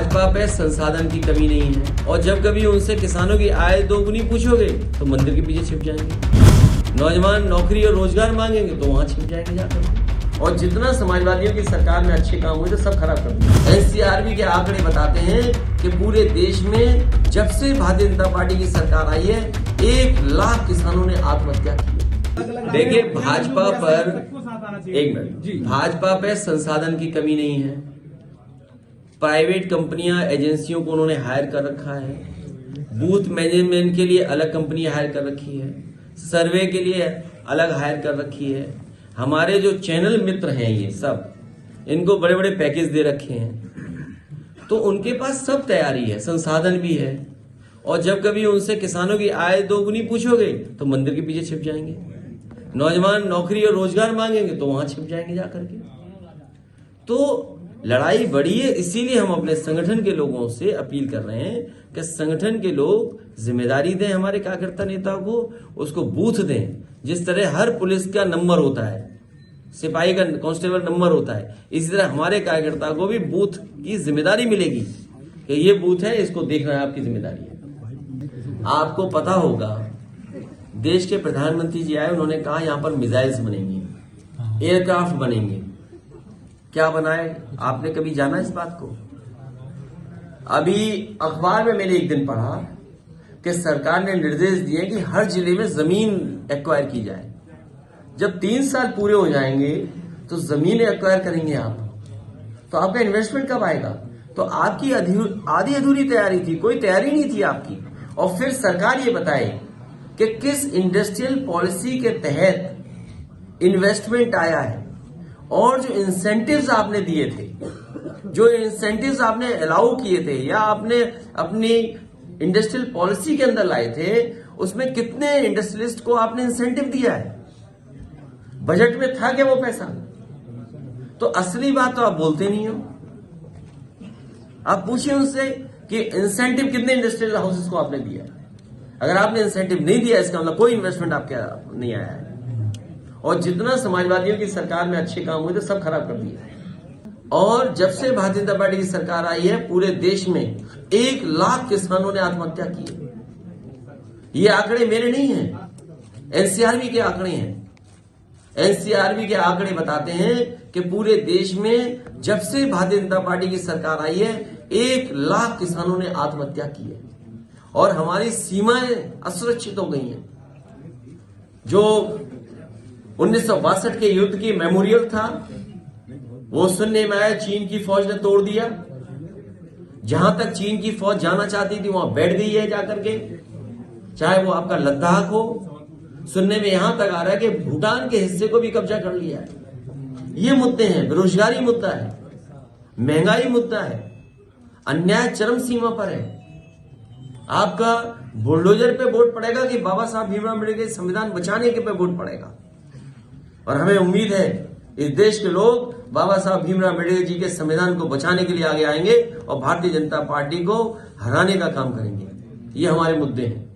भाजपा पे संसाधन की कमी नहीं है और जब कभी उनसे किसानों की आय दोगुनी पूछोगे तो मंदिर के पीछे छिप जाएंगे। नौजवान नौकरी और रोजगार मांगेंगे तो वहां छिप जाएंगे जाकर। और जितना समाजवादियों की सरकार में अच्छे काम हुए तो सब खराब कर दिया। एनसीआरबी के आंकड़े बताते हैं कि पूरे देश में जब से भारतीय जनता पार्टी की सरकार आई है 1 लाख किसानों ने आत्महत्या की है। देखिए भाजपा पर भाजपा पे संसाधन की कमी नहीं है। प्राइवेट कंपनियां एजेंसियों को उन्होंने हायर कर रखा है। बूथ मैनेजमेंट के लिए अलग कंपनी हायर कर रखी है। सर्वे के लिए अलग हायर कर रखी है। हमारे जो चैनल मित्र हैं ये सब, इनको बड़े बड़े पैकेज दे रखे हैं। तो उनके पास सब तैयारी है, संसाधन भी है। और जब कभी उनसे किसानों की आय दोगुनी पूछोगे तो मंदिर के पीछे छिप जाएंगे। नौजवान नौकरी और रोजगार मांगेंगे तो वहां छिप जाएंगे जाकर के। तो लड़ाई बड़ी है, इसीलिए हम अपने संगठन के लोगों से अपील कर रहे हैं कि संगठन के लोग जिम्मेदारी दें हमारे कार्यकर्ता नेता को, उसको बूथ दें। जिस तरह हर पुलिस का नंबर होता है, सिपाही का कांस्टेबल नंबर होता है, इसी तरह हमारे कार्यकर्ता को भी बूथ की जिम्मेदारी मिलेगी कि ये बूथ है, इसको देखना है, आपकी जिम्मेदारी है। आपको पता होगा देश के प्रधानमंत्री जी आए, उन्होंने कहा यहां पर मिसाइल्स बनेंगी, एयरक्राफ्ट बनेंगे। क्या बनाए? आपने कभी जाना इस बात को? अभी अखबार में मैंने एक दिन पढ़ा कि सरकार ने निर्देश दिए कि हर जिले में जमीन एक्वायर की जाए। जब 3 साल पूरे हो जाएंगे तो जमीन एक्वायर करेंगे आप, तो आपका इन्वेस्टमेंट कब आएगा? तो आपकी आधी अधूरी तैयारी थी, कोई तैयारी नहीं थी आपकी। और फिर सरकार ये बताए कि किस इंडस्ट्रियल पॉलिसी के तहत इन्वेस्टमेंट आया है और जो इंसेंटिव्स आपने दिए थे, जो इंसेंटिव्स आपने अलाउ किए थे या आपने अपनी इंडस्ट्रियल पॉलिसी के अंदर लाए थे, उसमें कितने इंडस्ट्रियलिस्ट को आपने इंसेंटिव दिया है? बजट में था क्या वो पैसा? तो असली बात तो आप बोलते नहीं हो। आप पूछिए उनसे कि इंसेंटिव कितने इंडस्ट्रियल हाउसेस को आपने दिया है। अगर आपने इंसेंटिव नहीं दिया, इसका मतलब कोई इन्वेस्टमेंट आपके नहीं आया है। और जितना समाजवादियों की सरकार में अच्छे काम हुए तो सब खराब कर दिया। और जब से भारतीय जनता पार्टी की सरकार आई है पूरे देश में 1 लाख किसानों ने आत्महत्या की है। ये आंकड़े मेरे नहीं हैं, एनसीआरबी के आंकड़े हैं। एनसीआरबी के आंकड़े बताते हैं कि पूरे देश में जब से भारतीय जनता पार्टी की सरकार आई है 1 लाख किसानों ने आत्महत्या की है। और हमारी सीमाएं असुरक्षित हो गई हैं। जो 1962 के युद्ध की मेमोरियल था, वो सुनने में आया चीन की फौज ने तोड़ दिया। जहां तक चीन की फौज जाना चाहती थी वहां बैठ गई है जाकर के, चाहे वो आपका लद्दाख हो। सुनने में यहां तक आ रहा है कि भूटान के हिस्से को भी कब्जा कर लिया है। ये मुद्दे हैं, बेरोजगारी मुद्दा है, महंगाई मुद्दा है, अन्याय चरम सीमा पर है। आपका बुलडोजर पे वोट पड़ेगा कि बाबा साहब भीमराव अम्बेडकर संविधान बचाने के पे वोट पड़ेगा? और हमें उम्मीद है इस देश के लोग बाबा साहब भीमराव अम्बेडकर जी के संविधान को बचाने के लिए आगे आएंगे और भारतीय जनता पार्टी को हराने का काम करेंगे। ये हमारे मुद्दे हैं।